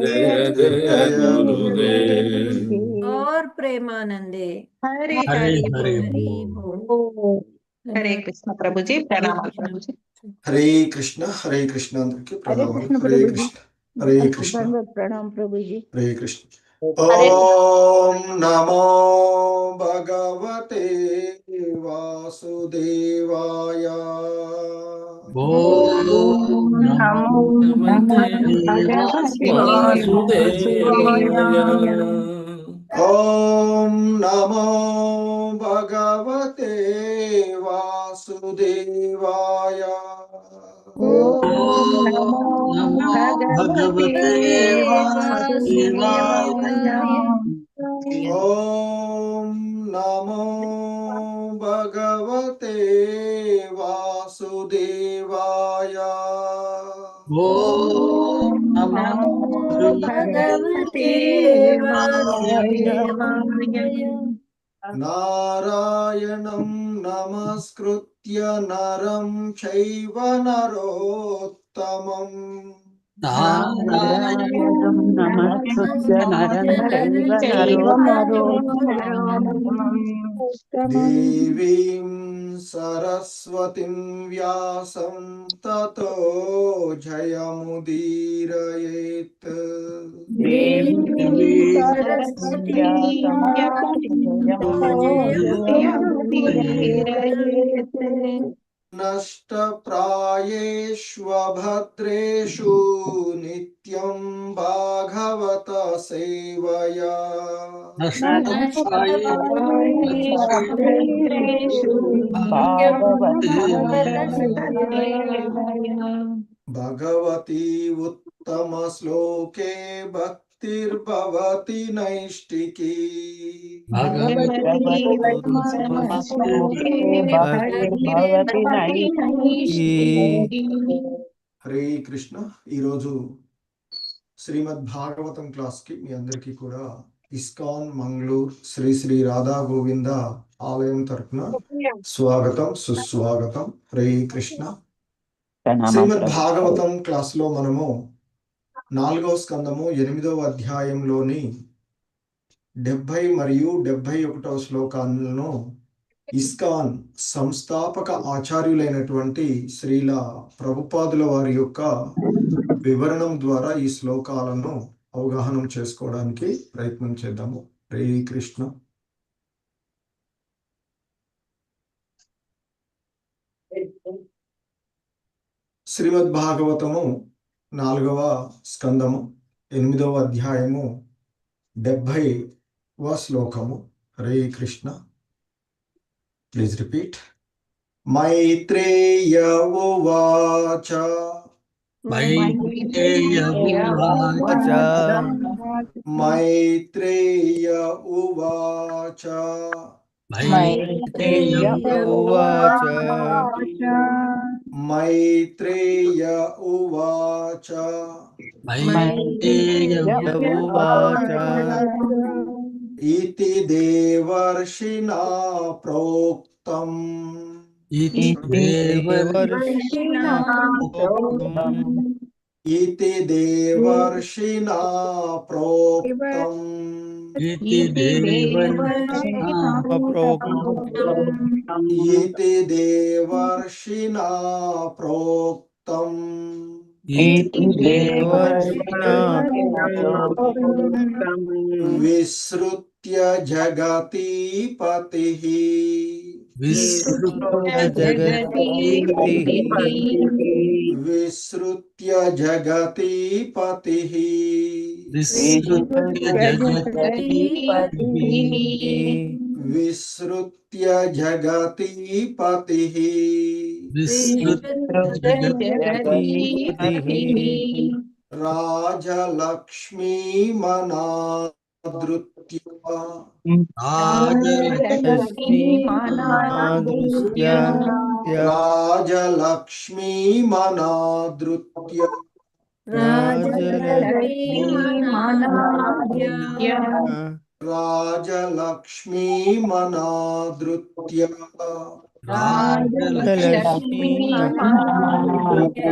जय जय गुरुदेव। और प्रेमानंदे। हरे हरे हरे हरे बोल। हरे कृष्ण प्रभु जी, प्रणाम प्रभु जी। हरे कृष्ण अंदरिकी प्रणामालु। हरे कृष्ण प्रणाम प्रभु जी। हरे कृष्ण। हरे ओम नमो भगवते वासुदेवाय। ओम नमो भगवते वासुदेवाय। ओम नमो भगवते वासुदेवाय। ओम नमो भगवते वासुदेवाय। ओम नमो भगवते वासुदेवाय। ओम नमो भगवते वासुदेवाय। नारायणं नमस्कृत्य नरं चैव नरोत्तमम्। नारायणं नमस्कृत्य नरं चैव नरोत्तमम्। देवीं सरस्वतीं व्यासं ततो जयमुदीरयेत्। देवी सरस्वती नष्टप्रायेष्वभद्रेषु नित्यं भागवत सेवया। भगवती उत्तम श्लोके भक्तिर्भवति नैष्टिकी। हरे कृष्ण। శ్రీమద్ భాగవతం క్లాస్ కి మీ అందరికీ కూడా ఇస్కాన్ మంగళూరు శ్రీ శ్రీ రాధా గోవింద ఆలయం తరపున స్వాగతం సుస్వాగతం. హరే కృష్ణ. శ్రీమద్ భాగవతం క్లాస్ లో మనము 4వ స్కందము 8వ అధ్యాయంలోని 70 మరియు 71వ శ్లోకాలను ఇస్కాన్ సంస్థాపక ఆచార్యులైనటువంటి శ్రీల ప్రభుపాదుల వారి యొక్క వివరణం ద్వారా ఈ శ్లోకాలను అవగాహన చేసుకోవడానికి ప్రయత్నం చేద్దాము. హరే కృష్ణ. శ్రీమద్ భాగవతము 4వ స్కందము 8వ అధ్యాయము 70వ శ్లోకము. హరే కృష్ణ. Please repeat. మైత్రేయ ఉవాచ. मैत्रेय उवाच मैत्रेय उवाच. मैत्रेय उवाच मैत्रेय उवाच. मैत्रेय उवाच इति देवर्षिणा प्रोक्तम्. इति देवर्षिणा प्रोक्तम्. इति देवर्षिणा प्रोक्तम्. इति देवर्षिणा प्रोक्तम्. इति देवर्षिणा प्रोक्तम्. इति देवर्षिणा विसृत्य जगति पतिः. विसृत्य जगतीपतिः. विसृत्य जगति पतिः. विसृत्य जगतीपतिः. विसृत्य जगति पतिः. विसृत्य जगतीपतिः. राजलक्ष्मी मनादृत्य. राजलक्ष्मी मनादृत्य. राजलक्ष्मी मनादृत्य. राजलक्ष्मी मनादृत्य. राजलक्ष्मी मनादृत्य. राजलक्ष्मी मनादृत्य.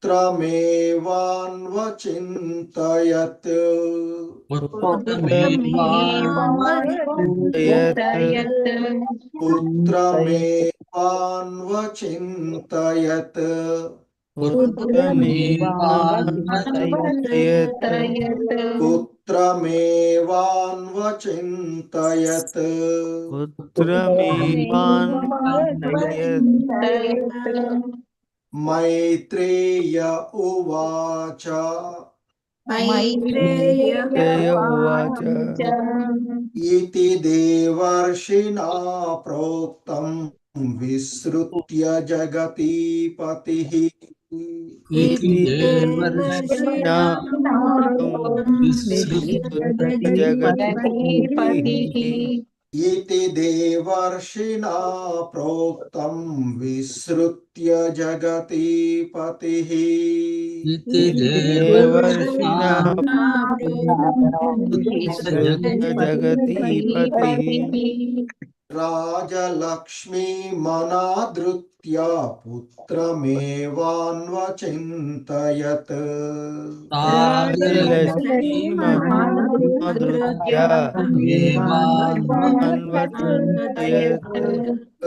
पुत्रमेवान्वचिन्तयत् पुत्रमेवान्वचिन्तयत् पुत्रमेवान्वचिन्तयत् मैत्रेय उवाच उवाच इति देवर्षिणा प्रोक्तं विसृत्य जगतीपतिः इति देवर्षिणा जगतीपतिः इति देवर्षिणा प्रोक्तं विसृत्य जगतीपतिः इति देवर्षिणा जगतीपतिः राजलक्ष्मीमनादृत्य पुत्रमेवान्वचिन्तयत्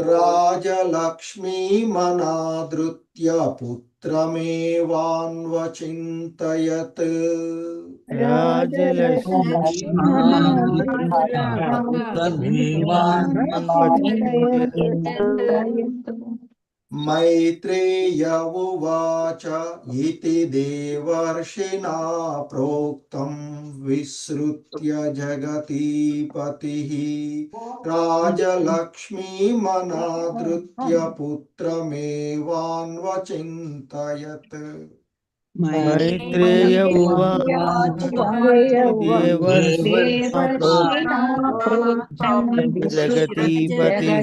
राजलक्ष्मीमनादृत्य पुत्रमेवान्वचिन्तयत् मैत्रेय उवाच इति देवर्षिणा प्रोक्तं विसृत्य जगतीपतिः राजलक्ष्मीमनादृत्य पुत्रमेवान्वचिन्तयत् मैत्रेय उवाच देवर्षिणा प्रोक्तं जगतीपतिः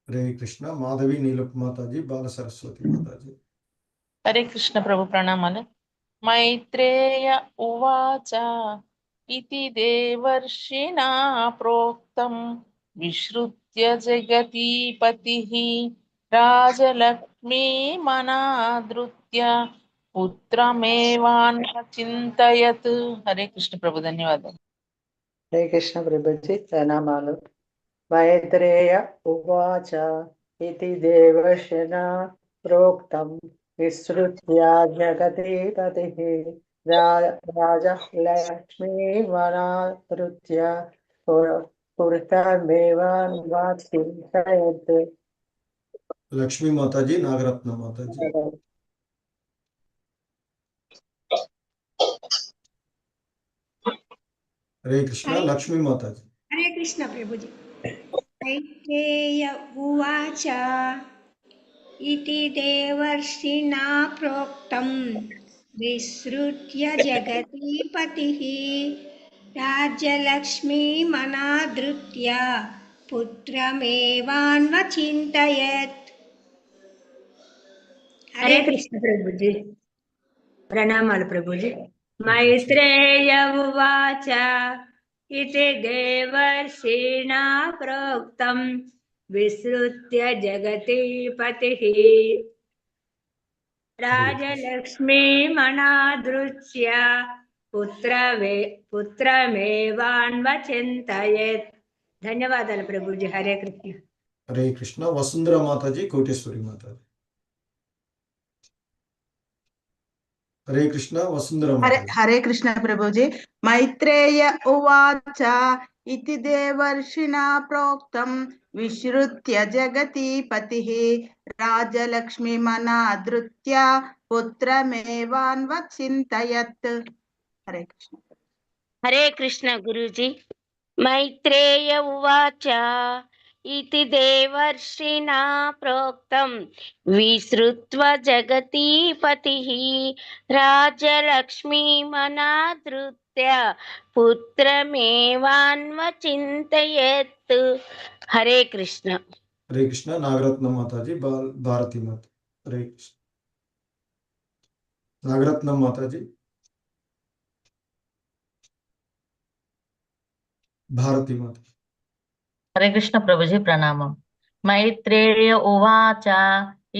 हरे कृष्ण माधवी नीलप माताजी बाल सरस्वती माताजी हरे कृष्ण प्रभु प्रणामाలు मैत्रेय उवाच इति देवर्षिणा प्रोक्तं विश्रुत्य जगतीपतिः राजलक्ष्मीमनादृत्य पुत्रमेवान्वचिन्तयत् हरे कृष्ण प्रभु धन्यवाद हरे कृष्ण प्रभुजी प्रणामालु मैत्रेय उवाच इति देवर्षिणा प्रोक्तं विसृत्य जगतीपतिः राजलक्ष्मीमनादृत्य पुत्रमेवान्वचिन्तयत् लक्ष्मी माताजी नागरत्न माताजी हरे कृष्ण लक्ष्मी माताजी हरे कृष्ण प्रभुजी मैत्रेय उवाच इति देवर्षिणा प्रोक्तं विसृत्य जगतीपतिः राज्यलक्ष्मीमनादृत्य पुत्रमेवान्वचिन्तयत् हरे कृष्ण प्रभुजी प्रणामाలు ప్రభుజీ मैत्रेय उवाच इति देवर्षिणा प्रोक्तं विसृत्य जगतीपतिः राजलक्ष्मीमनादृत्य पुत्रमेवान्वचिन्तयेत् ధన్యవాదాలు ప్రభుజీ హరే కృష్ణ हरे कृष्ण वसुंधरा माताजी कोटेश्वरी माताजी हरे कृष्ण वसुंधरा माताजी हरे कृष्ण प्रभुजी मैत्रेय उवाच इति देवर्षिणा प्रोक्तं विश्रुत्य जगतीपतिः राजलक्ष्मीमनादृत्य पुत्रमेवान्वचिन्तयत् हरे कृष्ण गुरुजी मैत्रेय उवाच इति देवर्षिणा प्रोक्तं विसृत्य जगतीपतिः राजलक्ष्मीमनादृत्य पुत्रमेवान्वचिन्तयत् हरे कृष्ण नागरत्न माताजी भारती माता हरे कृष्ण नागरत्न माताजी భారతి మాత. హరే కృష్ణ ప్రభుజీ ప్రణామం. మైత్రేయ ఉవాచ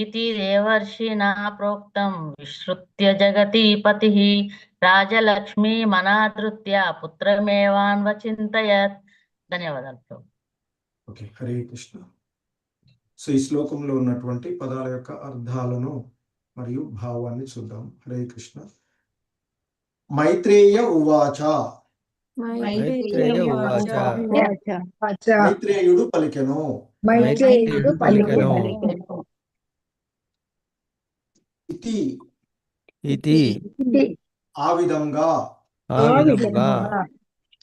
ఇతి దేవర్షిణా ప్రోక్తం విశ్రుత్య జగతీపతిః రాజలక్ష్మీ మనాదృత్య పుత్రమేవాన్వచింతయత్. ధన్యవాదాలు ప్రభు. ఓకే, హరే కృష్ణ. సో ఈ శ్లోకంలో ఉన్నటువంటి పదాల యొక్క అర్థాలను మరియు భావాన్ని చూద్దాం. హరే కృష్ణ. మైత్రేయ ఉవాచ, మైత్రేయ ఉవాచ మైత్రేయుడు పలికెను. మైత్రేయుడు పలికెను. ఇతి ఇతి ఆ విధంగా ఆ విధముగా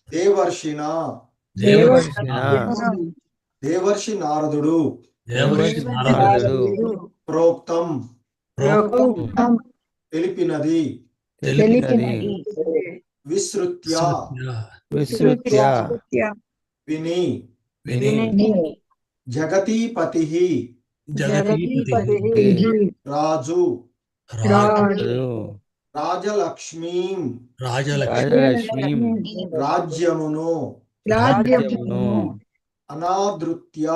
దేవర్షిణ దేవర్షి నారదుడు ప్రోక్తం తెలిపినది విశ్రుత్య విని జగతీపతి రాజు రాజలక్ష్మీం రాజ్యమును అనాదృత్య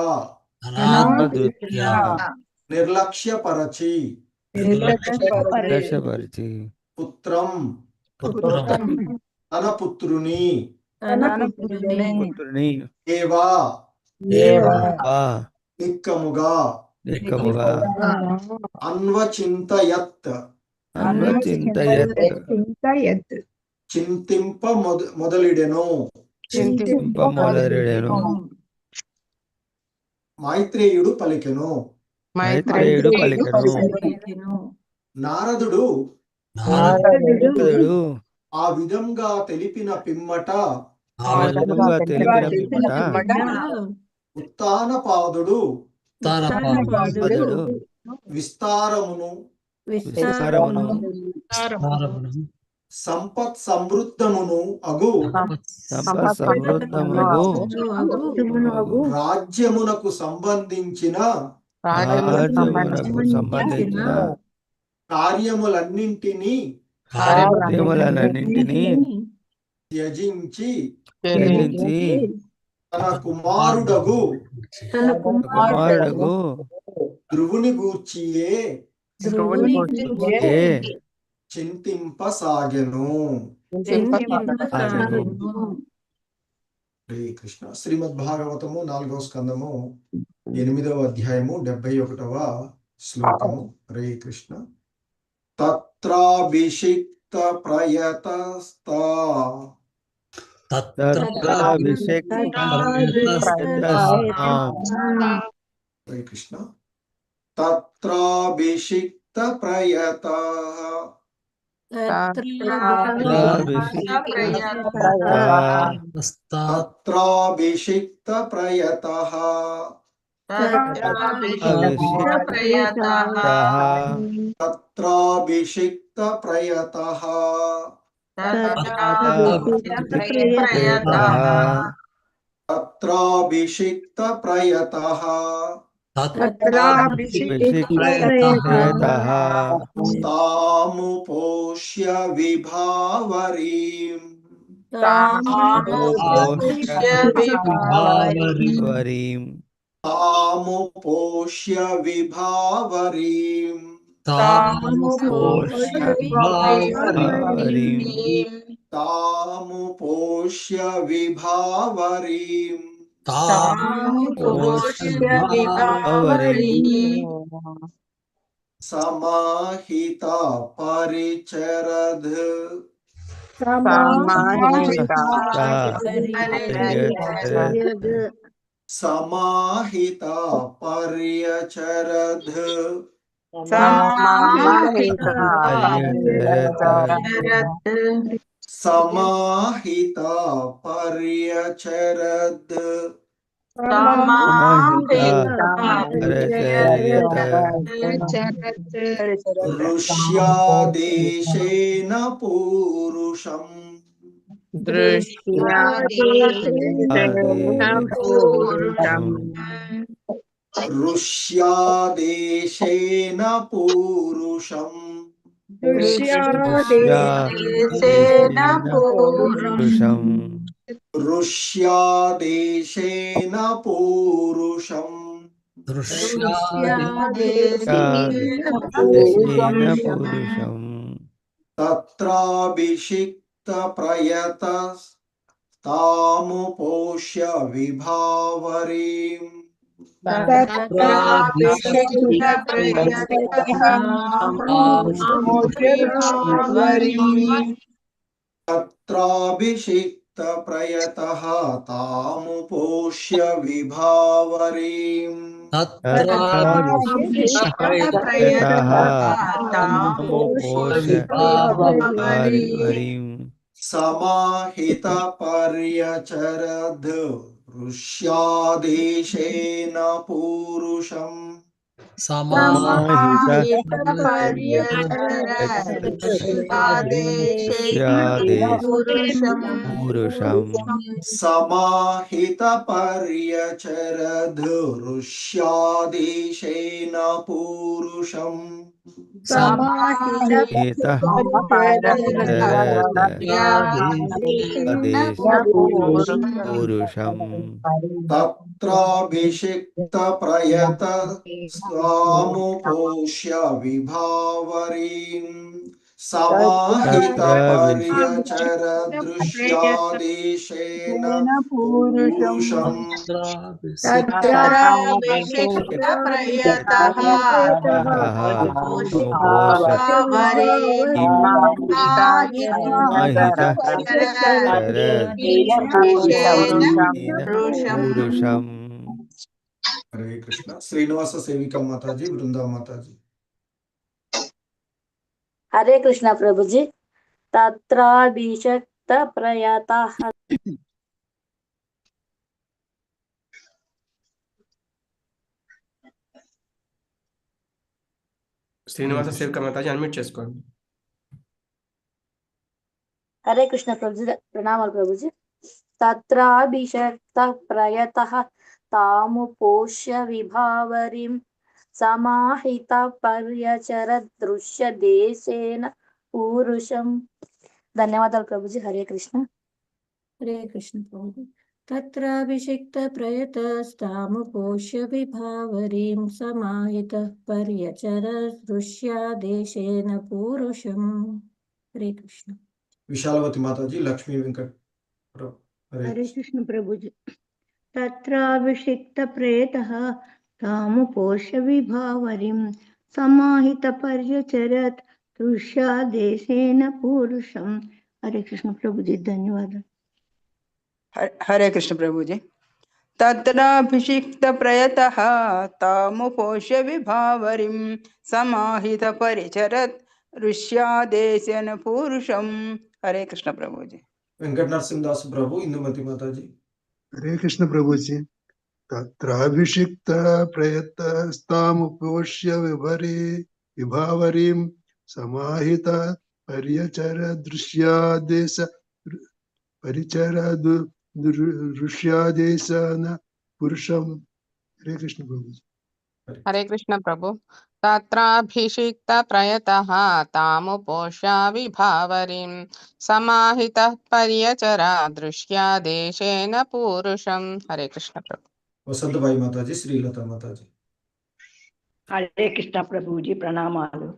నిర్లక్ష్యపరచి పుత్రం తన పుత్రుని ఏవా నిక్కముగా అన్వచింతయత్ చింతింప మొదలిడెను. మైత్రేయుడు పలికెను. నారదుడు ఆ విధంగా తెలిపిన పిమ్మట ఉత్తానపాదుడు విస్తారమును సంపత్ సమృద్ధమును అగు రాజ్యమునకు సంబంధించిన కార్యములన్నింటినీ త్యజించి తన కుమారుడగు ధ్రువుని గూర్చియే చింతింపసాగెను. హరే కృష్ణ. శ్రీమద్ భాగవతము 4వ స్కందము 8వ అధ్యాయము 71వ శ్లోకము. హరే కృష్ణ. తత్రాభిషిక్త ప్రయతస్తా హరే కృష్ణ. తత్రాభిషిక్త ప్రయతః తత్రాభిషిక్త ప్రయతః తత్రాభిషిక్త ప్రయతః తత్రాభిషిక్త ప్రయతః తాముపోష్య విభావరీం తాముపోష్య విభావరీం తాముపోష్య విభావరీం సమాహిత పరిచరద్ సమాహిత పర్యచరద్ సమాహిత పర్యచరద్ ఋష్యాదేశేన పూరుషం ఋష్యాదేశేన పూరుషం ऋष्यादेशेन पूरुषम् दशेन पुरुषं तत्राभिषिक्तप्रयतस्तामुपोष्य विभावरीम् तत्राभिषिक्तप्रयतः तामुपोष्य विभावरीम् तत्राभिषिक्तप्रयतः तामुपोष्य विभावरीम् समाहितपर्यचरद् ऋष्यादेशेन पूरुषम् समाहितपर्यचरद् ऋष्यादेशेन पूरुषम् पुरुषं तत्राभिषिक्तप्रयतस्तामुपोष्य विभावरीम् समाहितपर्यचरदृश्यादेशेन पूरुषम् पुरुषं हरे कृष्ण। श्रीनिवास सेविका माताजी, वृंदा माताजी। हरे कृष्ण प्रभु जी। तत्राभिषिक्त प्रयतः శ్రీనివాస సేవిక మాతాజీ అన్మ్యూట్ చేసుకోండి. हरे कृष्ण प्रभु जी। प्रणाम प्रभु जी। तत्राभिषिक्त प्रयतः तामुपोष्य विभावरीं समाहित पर्यचरत् दृश्य देशेन पूरुषं। धन्यवादाలు प्रभु जी। हरे कृष्ण। हरे कृष्ण प्रभु जी। तत्राभिषिक्त प्रयतस्तामुपोष्य विभावरीं समाहितः पर्यचरत् दृश्यादेशेन पुरुषम्। हरे कृष्ण। विशालवती माताजी, लक्ष्मी वेंकट हरे कृष्ण प्रभु जी। तत्राभिषिक्त प्रेतः तामुपोष्य विभावरीं समाहित पर्यचरत् दृश्यादेशेन पुरुषं। हरे कृष्ण प्रभु जी। धन्यवाद। हरे कृष्ण प्रभु जी। तत्राभिषिक्त प्रयतः तामुपोष्य विभावरीं समाहित परिचरत् ऋष्यादेशेन पुरुषं। हरे कृष्ण प्रभु जी। वेंकट नरसिंहदास प्रभु, इंदुमती माताजी। हरे कृष्ण प्रभु जी। तत्राभिषिक्त प्रयतस्तामुपोष्य विभावरीं समाहित पर्यचर दृश्यादेश परिचर दृश्यादेशन पुरुषम। हरे कृष्ण प्रभु जी। हरे कृष्ण प्रभु। तत्राभिषिक्त प्रयतः तामुपोष्य विभावरीं समाहितः पर्यचरा दृश्यादेशेन पुरुषं। हरे कृष्ण प्रभु। वसंत भाई माताजी, श्रीलता माताजी। हरे कृष्ण प्रभु जी। प्रणामालु।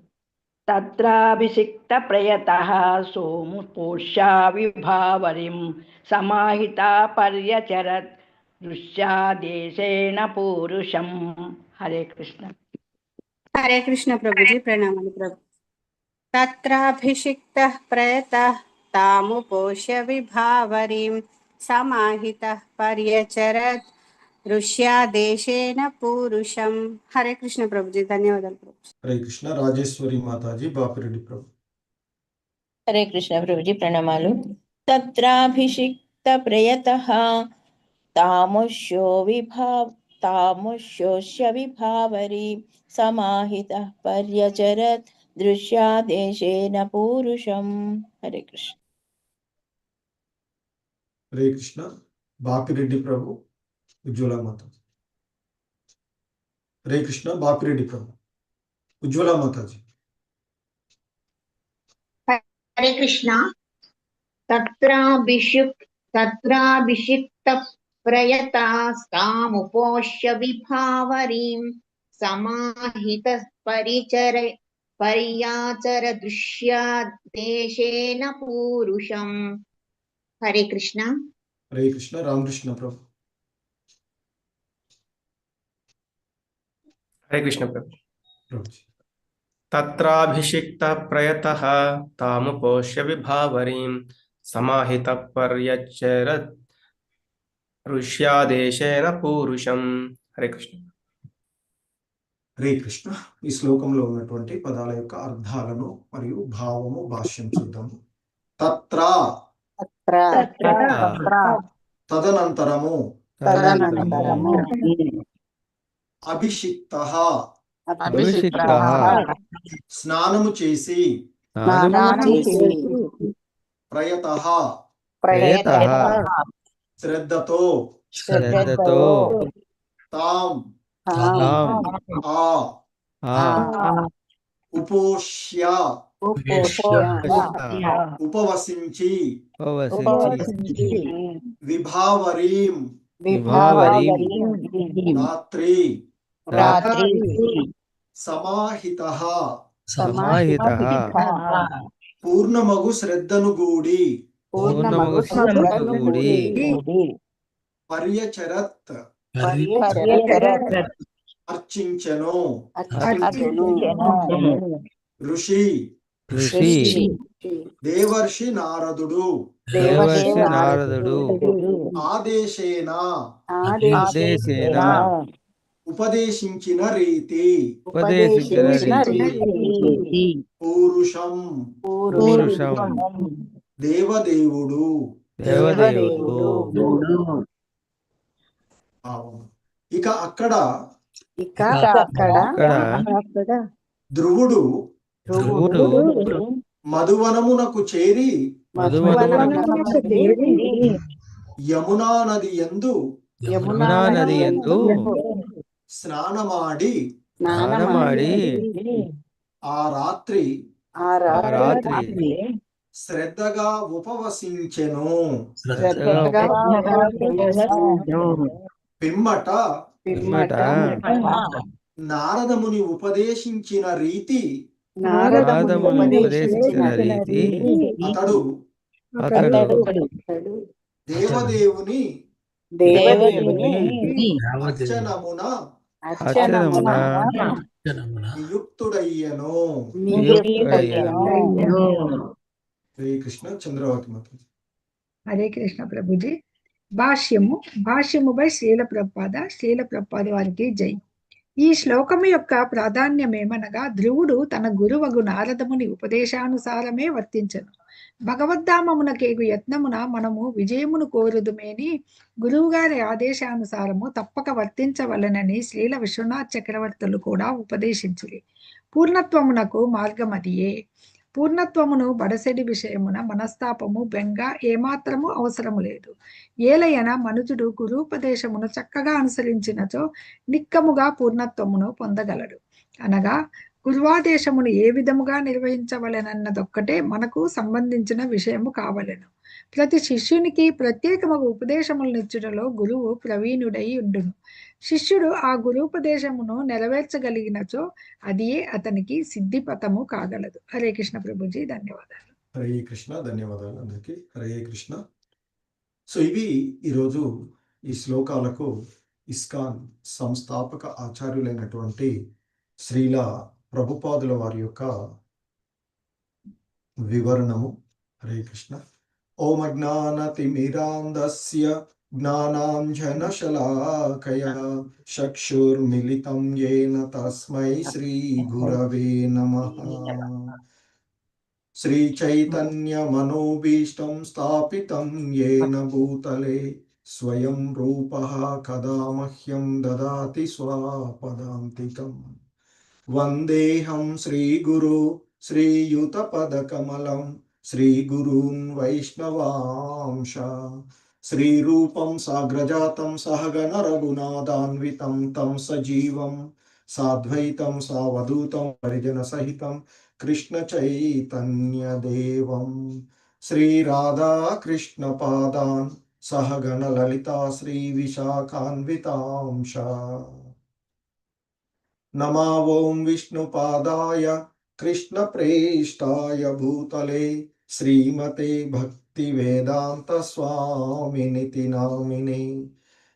तत्राभिषिक्त प्रयतः सोमुपोष्या विभावरीं समाहिता पर्यचरत् दृश्यादेशेन पुरुषम्। हरे कृष्ण। हरे कृष्ण प्रभु जी। प्रणाम प्रभु। तत्राभिषिक्तः प्रयतः तामुपोष्य विभावरीं समाहितः पर्यचरत् दृश्यादेशेन पुरुषं। हरे कृष्ण प्रभु जी। धन्यवाद प्रभु। हरे कृष्ण। राजेश्वरी माताजी, बापिरेड्डी प्रभु। हरे कृष्ण प्रभु जी। प्रणमालु। तत्राभिषिक्त प्रयतः तामुष्योस्य विभावरीं समाहितः पर्यचरत् दृश्यादेशेन पुरुषम्। हरे कृष्ण। हरे कृष्ण। बापिरेड्डी प्रभु, उज्ज्वला माताजी। हरे कृष्ण। बापिरेड्डी प्रभु, उज्ज्वला माताजी। हरे कृष्ण। तत्राभिषिक्त తత్రాభిషిక్త ప్రయతాస్తాముపోష్య విభావరీం సమాహిత పర్యాచర దృశ్యాదేశేన పూరుషం. హరే కృష్ణ. హరే కృష్ణ. రామకృష్ణ ప్రభు. హరే కృష్ణ ప్రభు. తత్రాభిషిక్త ప్రయతః తాముపోష్య విభావరీం సమాహిత పర్యచరత్ ఋష్యాదేశేన పూరుషం. హరే కృష్ణ. హరే కృష్ణ. ఈ శ్లోకంలో ఉన్నటువంటి పదాల యొక్క అర్థాలను మరియు భావము భాష్యం చూద్దాము. తత్ర తదనంతరము, అభిషిక్తః స్నానము చేసి, ప్రయతః శ్రద్ధతో, తాం ఉపోష్య ఉపవసించి, విభావరీం రాత్రి, సమాహితః పూర్ణమగు శ్రద్ధను గూడి, పర్యచరత్ అర్చించెను, ఋషి దేవర్షి నారదుడు ఆదేశేన ఉపదేశించిన రీతి, పూరుషం దేవదేవుడు. ఇక అక్కడ ధ్రువుడు మధువనమునకు చేరి యమునా నది యందు స్నానమాడి ఆ రాత్రి శ్రద్ధగా ఉపవసించెను. పిమ్మట నారదముని ఉపదేశించిన రీతి అతడు దేవదేవుని అర్చనమున నియుక్తుడయ్యను. హరే కృష్ణ. చంద్రవతి మాత. హరే కృష్ణ ప్రభుజీ. భాష్యము బై శ్రీల ప్రభుపాద వారికి జై. ఈ శ్లోకము యొక్క ప్రాధాన్యమేమనగా, ధ్రువుడు తన గురువగు నారదముని ఉపదేశానుసారమే వర్తించను. భగవద్ధామమునకేగు యత్నమున మనము విజయమును కోరుదుమేని గురువుగారి ఆదేశానుసారము తప్పక వర్తించవలనని శ్రీల విశ్వనాథ్ చక్రవర్తులు కూడా ఉపదేశించులి. పూర్ణత్వమునకు మార్గమదియే. పూర్ణత్వమును బడసెడి విషయమున మనస్తాపము బెంగ ఏమాత్రము అవసరము లేదు. ఏలయన మనుజుడు గురూపదేశమును చక్కగా అనుసరించినచో నిక్కముగా పూర్ణత్వమును పొందగలడు. అనగా గురువాదేశమును ఏ విధముగా నిర్వహించవలెనన్నదొక్కటే మనకు సంబంధించిన విషయము కావలెను. ప్రతి శిష్యునికి ప్రత్యేకముగా ఉపదేశములనిచ్చుటలో గురువు ప్రవీణుడై ఉండును. శిష్యుడు ఆ గురూపదేశమును నెరవేర్చగలిగినచో అదియే అతనికి సిద్ధిపథము కాగలదు. హరే కృష్ణ ప్రభుజీ. ధన్యవాదాలు. హరే కృష్ణ. ధన్యవాదాలు అందరికీ. హరే కృష్ణ. సో ఇవి ఈరోజు ఈ శ్లోకాలకు ఇస్కాన్ సంస్థాపక ఆచార్యులైనటువంటి శ్రీల ప్రభుపాదుల వారి యొక్క వివరణము. హరే కృష్ణ. ఓం అజ్ఞానతిమిరాంధస్య జ్ఞానాంజనశలాకయా చక్షుర్మిలితం యేన తస్మై శ్రీ గురవే నమః. శ్రీ చైతన్య మనోభీష్టం స్థాపితం యేన భూతలే స్వయం రూపః కదా మహ్యం దదాతి స్వపదాంతికం. వందేహం శ్రీగురు శ్రీయుతపదకమలం శ్రీగురూన్ వైష్ణవాంశ. శ్రీరూపం సాగ్రజాతం సహగణ రఘునాథాన్వితం తం సజీవం సాద్వైతం సావధూతం పరిజన సహితం కృష్ణ చైతన్య దేవం. శ్రీ రాధా కృష్ణ పాదాన్ सहगण ललिता श्री विशाखान्वितांश। नमा ओं विष्णुपादाय कृष्णप्रेष्ठाय भूतले श्रीमते भक्तिवेदांत स्वामिनिति नामिने।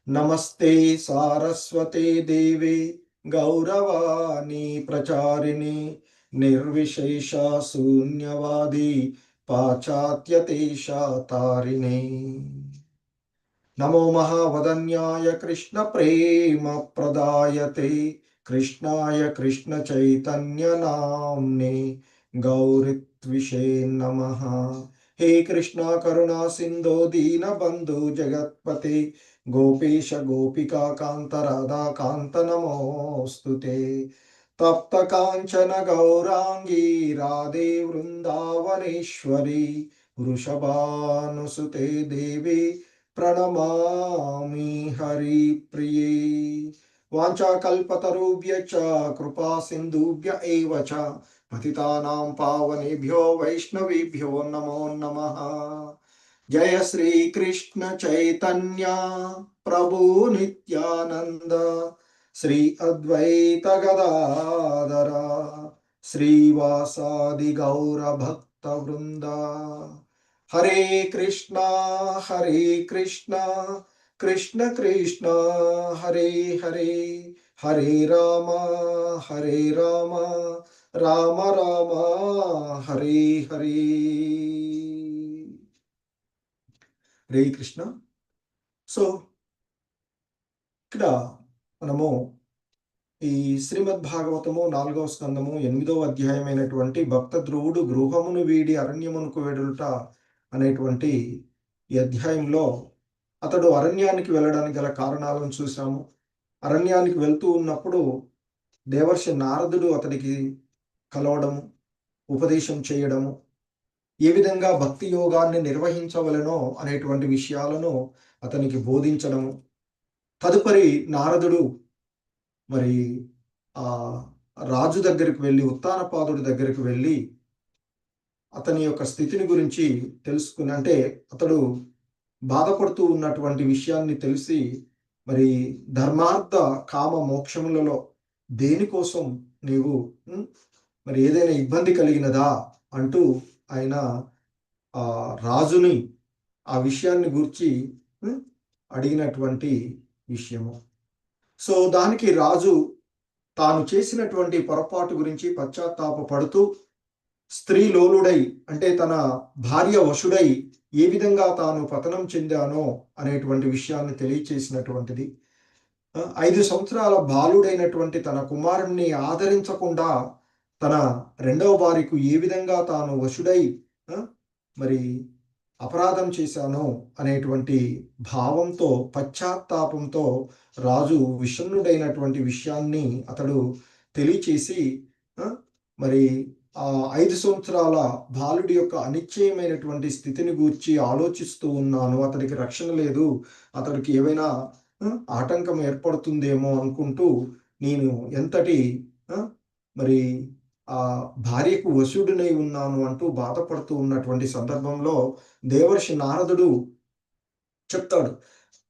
नमस्ते सारस्वते देवे गौरवाणी प्रचारिणे निर्विशेष शून्यवादी पाश्चात्यदेशतारिणे। नमो महावदन्याय कृष्ण प्रेम प्रदायते कृष्णाय कृष्ण चैतन्य नाम्ने गौरित्विषे नमः। हे कृष्णा करुणा सिंधो दीन बंधु जगत्पते गोपेश गोपिका कांत राधा कांत नमोस्तुते। तप्त कांचन गौरांगी राधे वृंदावनेश्वरी वृषभानुसुते देवी प्रणमामि हरिप्रिये। वाञ्छाकल्पतरुभ्यश्च कृपा सिन्धुभ्य एव च पतितानां पावनेभ्यो वैष्णवेभ्यो नमो नमः। जय श्री कृष्ण चैतन्य प्रभु नित्यानंद श्री अद्वैत गदाधर श्रीवासादि गौर भक्त वृंद। हरे कृष्णा कृष्ण कृष्ण हरे हरे, हरे राम राम राम हरे हरे। హరే కృష్ణ. సో ఇక్కడ మనము ఈ శ్రీమద్ భాగవతము 4వ స్కందము 8వ అధ్యాయమైనటువంటి భక్త ధ్రువుడు గృహమును వీడి అరణ్యమునకు వెడుట అనేటువంటి ఈ అధ్యాయంలో అతడు అరణ్యానికి వెళ్ళడానికి గల కారణాలను చూసాము. అరణ్యానికి వెళ్తూ ఉన్నప్పుడు దేవర్షి నారదుడు అతడికి కలవడము, ఉపదేశం చేయడము, ఏ విధంగా భక్తి యోగాన్ని నిర్వహించవలెనో అనేటువంటి విషయాలను అతనికి బోధించడము. తదుపరి నారదుడు మరి ఆ రాజు దగ్గరికి వెళ్ళి, ఉత్తానపాదుడి దగ్గరికి వెళ్ళి అతని యొక్క స్థితిని గురించి తెలుసుకుని, అంటే అతడు బాధపడుతూ ఉన్నటువంటి విషయాన్ని తెలిసి, మరి ధర్మార్థ కామ మోక్షములలో దేనికోసం నీవు మరి ఏదైనా ఇబ్బంది కలిగినదా అంటూ ఆయన ఆ రాజుని ఆ విషయాన్ని గురించి అడిగినటువంటి విషయము. సో దానికి రాజు తాను చేసినటువంటి పొరపాటు గురించి పశ్చాత్తాపపడుతూ స్త్రీ లోలుడై, అంటే తన భార్య వశుడై ఏ విధంగా తాను పతనం చెందానో అనేటువంటి విషయాన్ని తెలియచేసినటువంటిది. 5 సంవత్సరాల బాలుడైనటువంటి తన కుమారుణ్ణి ఆదరించకుండా తన రెండవ భార్యకు ఏ విధంగా తాను వశుడై మరి అపరాధం చేశానో అనేటువంటి భావంతో, పశ్చాత్తాపంతో రాజు విషణ్ణుడైనటువంటి విషయాన్ని అతడు తెలియచేసి, మరి ఆ 5 సంవత్సరాల బాలుడి యొక్క అనిశ్చయమైనటువంటి స్థితిని గూర్చి ఆలోచిస్తూ ఉన్నాను, అతడికి రక్షణ లేదు, అతడికి ఏవైనా ఆటంకం ఏర్పడుతుందేమో అనుకుంటూ నేను ఎంతటి మరి ఆ భార్యకు వశుడినై ఉన్నాను అంటూ బాధపడుతూ ఉన్నటువంటి సందర్భంలో దేవర్షి నారదుడు చెప్తాడు,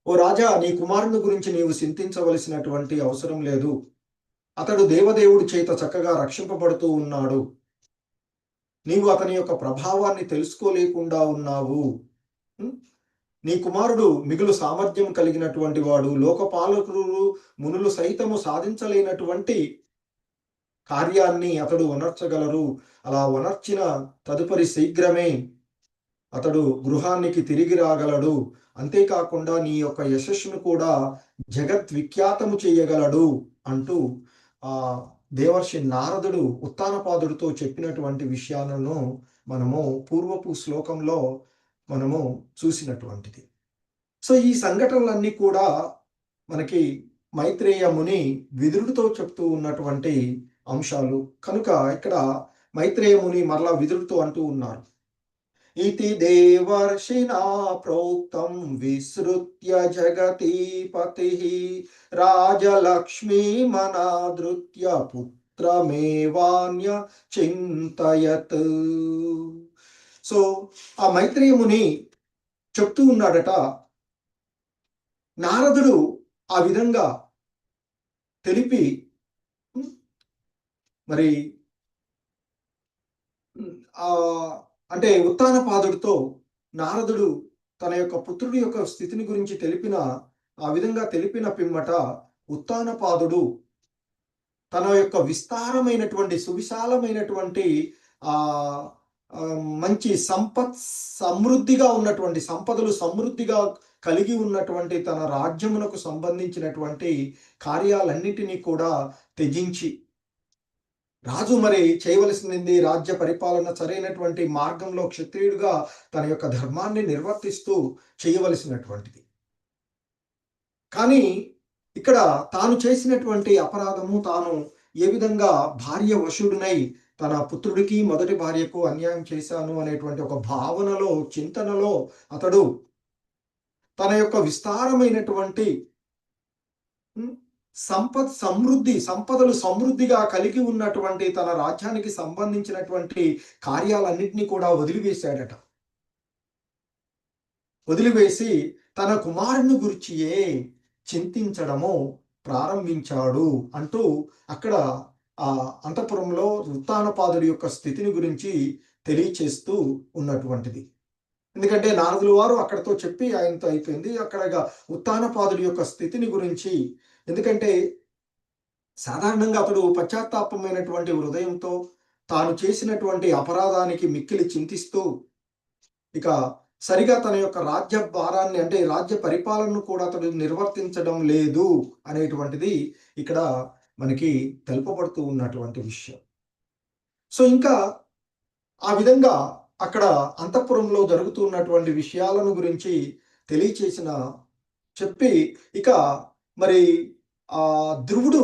ఓ రాజా, నీ కుమారుని గురించి నీవు చింతించవలసినటువంటి అవసరం లేదు, అతడు దేవదేవుడి చేత చక్కగా రక్షింపబడుతూ ఉన్నాడు, నీవు అతని యొక్క ప్రభావాన్ని తెలుసుకోలేకుండా ఉన్నావు. నీ కుమారుడు మిగులు సామర్థ్యం కలిగినటువంటి వాడు, లోకపాలకులు మునులు సైతము సాధించలేనటువంటి కార్యాన్ని అతడు వనర్చగలరు. అలా వనర్చిన తదుపరి శీఘ్రమే అతడు గృహానికి తిరిగి రాగలడు. అంతేకాకుండా నీ యొక్క యశస్సును కూడా జగద్విఖ్యాతము చేయగలడు అంటూ ఆ దేవర్షి నారదుడు ఉత్తానపాదుడితో చెప్పినటువంటి విషయాలను మనము పూర్వపు శ్లోకంలో మనము చూసినటువంటిది. సో ఈ సంఘటనలన్నీ కూడా మనకి మైత్రేయ ముని విదురుడితో చెప్తూ ఉన్నటువంటి అంశాలు కనుక ఇక్కడ మైత్రేయ ముని మరలా విదురుడితో అంటూ ఉన్నారు, ఇతి దేవర్షినా ప్రోక్తం విసృత్య జగతీపతి రాజలక్ష్మీ మనాదృత్య పుత్రమేవాన్య చింతయత్. సో ఆ మైత్రేయ ముని చెప్తూ ఉన్నాడట, నారదుడు ఆ విధంగా తెలిపి మరి అంటే ఉత్తానపాదుడితో నారదుడు తన యొక్క పుత్రుడి యొక్క స్థితిని గురించి ఆ విధంగా తెలిపిన పిమ్మట ఉత్తానపాదుడు తన యొక్క విస్తారమైనటువంటి సువిశాలమైనటువంటి ఆ మంచి సమృద్ధిగా ఉన్నటువంటి సంపదలు సమృద్ధిగా కలిగి ఉన్నటువంటి తన రాజ్యమునకు సంబంధించినటువంటి కార్యాలన్నిటినీ కూడా త్యజించి, రాజు మరి చేయవలసింది రాజ్య పరిపాలన సరైనటువంటి మార్గంలో క్షత్రియుడిగా తన యొక్క ధర్మాన్ని నిర్వర్తిస్తూ చేయవలసినటువంటిది. కానీ ఇక్కడ తాను చేసినటువంటి అపరాధము, తాను ఏ విధంగా భార్య వశుడునై తన పుత్రుడికి మొదటి భార్యకు అన్యాయం చేశాను అనేటువంటి ఒక భావనలో, చింతనలో అతడు తన యొక్క విస్తారమైనటువంటి సంపదలు సమృద్ధిగా కలిగి ఉన్నటువంటి తన రాజ్యానికి సంబంధించినటువంటి కార్యాలన్నింటినీ కూడా వదిలివేశాడట. వదిలివేసి తన కుమారుని గురించియే చింతించడము ప్రారంభించాడు అంటూ అక్కడ ఆ అంతఃపురంలో ఉత్తానపాదుడి యొక్క స్థితిని గురించి తెలియచేస్తూ ఉన్నటువంటిది. ఎందుకంటే నారదుల వారు అక్కడతో చెప్పి ఆయనతో అయిపోయింది. అక్కడ ఉత్తానపాదుడి యొక్క స్థితిని గురించి, ఎందుకంటే సాధారణంగా అతడు పశ్చాత్తాపమైనటువంటి హృదయంతో తాను చేసినటువంటి అపరాధానికి మిక్కిలి చింతిస్తూ ఇక సరిగా తన యొక్క రాజ్య భారాన్ని, అంటే రాజ్య పరిపాలనను కూడా అతడు నిర్వర్తించడం లేదు అనేటువంటిది ఇక్కడ మనకి తెలుపబడుతూ ఉన్నటువంటి విషయం. సో ఇంకా ఆ విధంగా అక్కడ అంతఃపురంలో జరుగుతున్నటువంటి విషయాలను గురించి చెప్పి ఇక మరి ధ్రువుడు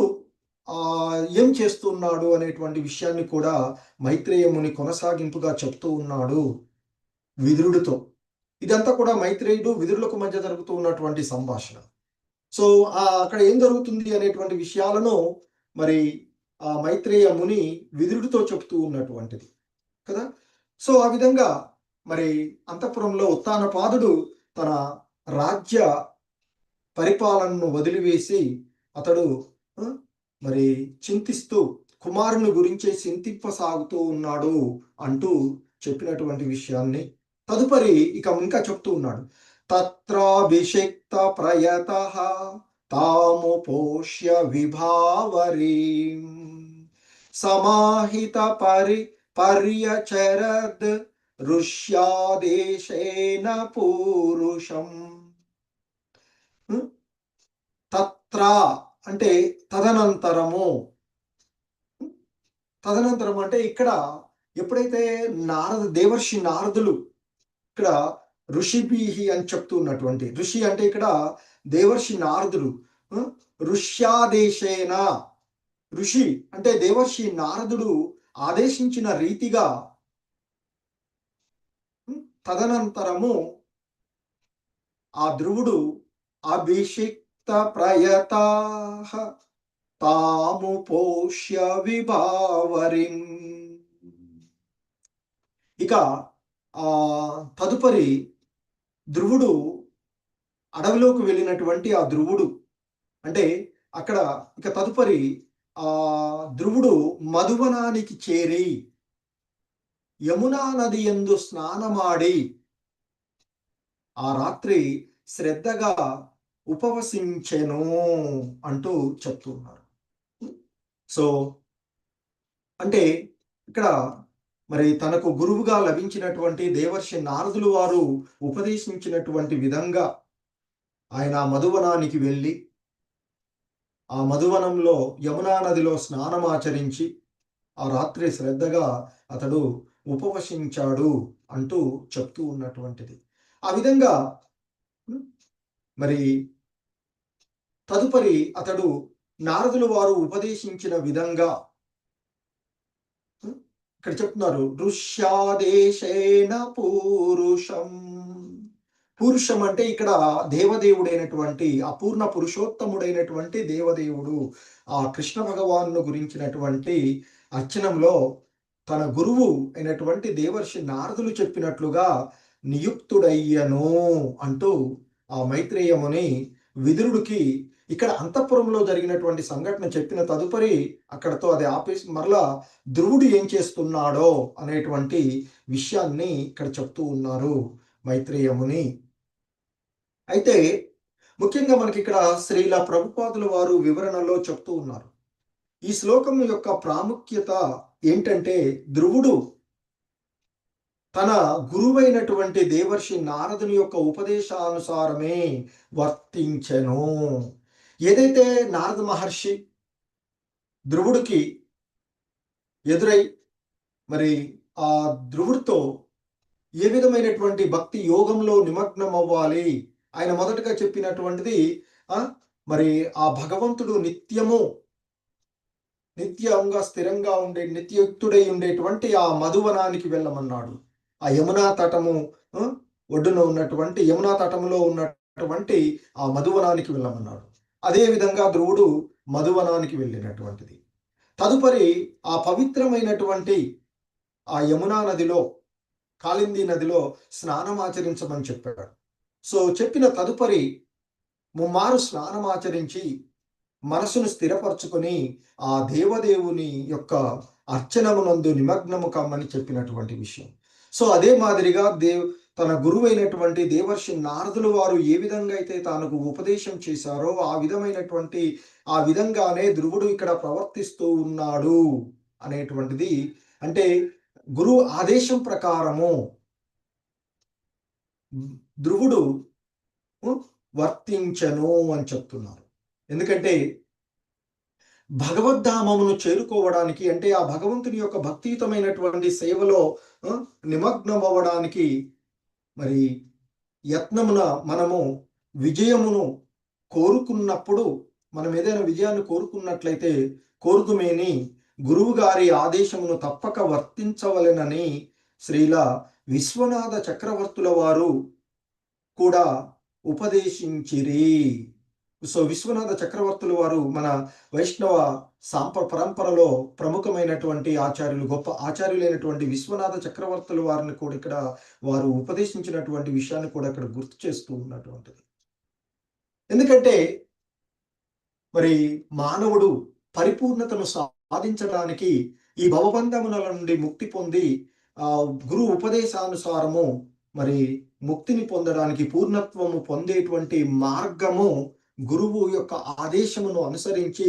ఏం చేస్తున్నాడు అనేటువంటి విషయాన్ని కూడా మైత్రేయ ముని కొనసాగింపుగా చెప్తూ ఉన్నాడు విదురుడితో. ఇదంతా కూడా మైత్రేయుడు విదురులకు మధ్య జరుగుతూ ఉన్నటువంటి సంభాషణ. సో అక్కడ ఏం జరుగుతుంది అనేటువంటి విషయాలను మరి ఆ మైత్రేయ ముని విదురుడితో చెప్తూ ఉన్నటువంటిది కదా. సో ఆ విధంగా మరి అంతఃపురంలో ఉత్తానపాదుడు తన రాజ్య పరిపాలనను వదిలివేసి అతడు మరి చింతిస్తూ కుమారుని గురించే చింతింపసాగుతూ ఉన్నాడు అంటూ చెప్పినటువంటి విషయాన్ని తదుపరి ఇంకా చెప్తూ ఉన్నాడు. తత్రాభిషిక్త ప్రయతః తాముపోష్య విభావరీం సమాహిత పర్యచరద్ ఋష్యాదేశేన పూరుషం. తత్ర అంటే తదనంతరము అంటే ఇక్కడ ఎప్పుడైతే దేవర్షి నారదులు ఇక్కడ ఋషిభిహి అని చెప్తూ ఉన్నటువంటి, ఋషి అంటే ఇక్కడ దేవర్షి నారదులు, ఋష్యాదేశేన, ఋషి అంటే దేవర్షి నారదుడు ఆదేశించిన రీతిగా తదనంతరము ఆ ధ్రువుడు అభిషిక్త ప్రయతాః తాముపోష్య విభావరిం. ఇక తదుపరి ధ్రువుడు అడవిలోకి వెళ్ళినటువంటి ఆ ధ్రువుడు అంటే అక్కడ ఇక తదుపరి ధ్రువుడు మధువనానికి చేరి యమునా నది యందు స్నానమాడి ఆ రాత్రి శ్రద్ధగా ఉపవసించెను అంటూ చెప్తున్నారు. సో అంటే ఇక్కడ మరి తనకు గురువుగా లభించినటువంటి దేవర్షి నారదులు వారు ఉపదేశించినటువంటి విధంగా ఆయన మధువనానికి వెళ్ళి ఆ మధువనంలో యమునా నదిలో స్నానమాచరించి ఆ రాత్రి శ్రద్ధగా అతడు ఉపవసించాడు అంటూ చెప్తూ ఉన్నటువంటిది. ఆ విధంగా మరి తదుపరి అతడు నారదులు వారు ఉపదేశించిన విధంగా ఇక్కడ చెప్తున్నారు, ఋష్యాదేశేన పూరుషం. పురుషం అంటే ఇక్కడ దేవదేవుడైనటువంటి అపూర్ణ పురుషోత్తముడైనటువంటి దేవదేవుడు ఆ కృష్ణ భగవాను గురించినటువంటి అర్చనంలో తన గురువు అయినటువంటి దేవర్షి నారదులు చెప్పినట్లుగా నియుక్తుడయ్యను అంటూ ఆ మైత్రేయముని విదురుడికి ఇక్కడ అంతఃపురంలో జరిగినటువంటి సంఘటన చెప్పిన తదుపరి అక్కడతో అది ఆపేసి మరలా ధ్రువుడు ఏం చేస్తున్నాడో అనేటువంటి విషయాన్ని ఇక్కడ చెప్తూ ఉన్నారు మైత్రేయ ముని. అయితే ముఖ్యంగా మనకి ఇక్కడ శ్రీల ప్రభుపాదుల వారు వివరణలో చెప్తూ ఉన్నారు. ఈ శ్లోకం యొక్క ప్రాముఖ్యత ఏంటంటే ధ్రువుడు తన గురువైనటువంటి దేవర్షి నారదుని యొక్క ఉపదేశానుసారమే వర్తించెను. ఏదైతే నారద మహర్షి ధ్రువుడికి ఎదురై మరి ఆ ధ్రువుడితో ఏ విధమైనటువంటి భక్తి యోగంలో నిమగ్నం అవ్వాలి ఆయన మొదటగా చెప్పినటువంటిది మరి ఆ భగవంతుడు నిత్యంగా స్థిరంగా ఉండే నిత్యయుక్తుడై ఉండేటువంటి ఆ మధువనానికి వెళ్ళమన్నాడు. ఆ యమునా తటము ఒడ్డున ఉన్నటువంటి యమునా తటములో ఉన్నటువంటి ఆ మధువనానికి వెళ్ళమన్నాడు. అదే విధంగా ధ్రువుడు మధువనానికి వెళ్ళినటువంటిది. తదుపరి ఆ పవిత్రమైనటువంటి ఆ యమునా నదిలో కాళింది నదిలో స్నానం ఆచరించమని చెప్పాడు. సో చెప్పిన తదుపరి ముమ్మారు స్నానం ఆచరించి మనసును స్థిరపరచుకొని ఆ దేవదేవుని యొక్క అర్చనమునందు నిమగ్నము కమ్మని చెప్పినటువంటి విషయం. సో అదే మాదిరిగా తన గురువైనటువంటి దేవర్షి నారదులు వారు ఏ విధంగా అయితే తనకు ఉపదేశం చేశారో ఆ విధంగానే ధ్రువుడు ఇక్కడ ప్రవర్తిస్తూ ఉన్నాడు అనేటువంటిది, అంటే గురువు ఆదేశం ప్రకారము ధ్రువుడు వర్తించను అని చెప్తున్నారు. ఎందుకంటే భగవద్ధామమును చేరుకోవడానికి, అంటే ఆ భగవంతుని యొక్క భక్తియుతమైనటువంటి సేవలో నిమగ్నం అవ్వడానికి మరి యత్నమున మనము విజయమును కోరుకున్నప్పుడు, మనం ఏదైనా విజయాన్ని కోరుకున్నట్లయితే కోరుకుమేని గురువు గారి ఆదేశమును తప్పక వర్తించవలెనని శ్రీల విశ్వనాథ చక్రవర్తుల వారు కూడా ఉపదేశించిరి. సో విశ్వనాథ చక్రవర్తుల వారు మన వైష్ణవ పరంపరలో ప్రముఖమైనటువంటి ఆచార్యులు, గొప్ప ఆచార్యులైనటువంటి విశ్వనాథ చక్రవర్తుల వారిని కూడా ఇక్కడ వారు ఉపదేశించినటువంటి విషయాన్ని కూడా ఇక్కడ గుర్తు చేస్తూ ఉన్నటువంటిది. ఎందుకంటే మరి మానవుడు పరిపూర్ణతను సాధించడానికి ఈ భవబంధముల నుండి ముక్తి పొంది ఆ గురు ఉపదేశానుసారము మరి ముక్తిని పొందడానికి, పూర్ణత్వము పొందేటువంటి మార్గము గురువు యొక్క ఆదేశమును అనుసరించి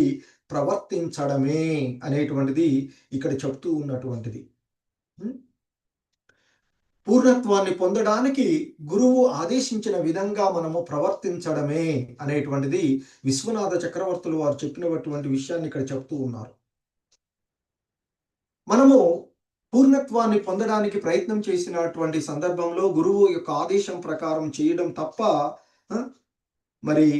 ప్రవర్తించడమే అనేటువంటిది ఇక్కడ చెప్తూ ఉన్నటువంటిది. పూర్ణత్వాన్ని పొందడానికి గురువు ఆదేశించిన విధంగా మనము ప్రవర్తించడమే అనేటువంటిది విశ్వనాథ చక్రవర్తులు వారు చెప్పినటువంటి విషయాన్ని ఇక్కడ చెప్తూ ఉన్నారు. మనము పూర్ణత్వాన్ని పొందడానికి ప్రయత్నం చేసినటువంటి సందర్భంలో గురువు యొక్క ఆదేశం ప్రకారం చేయడం తప్ప మరి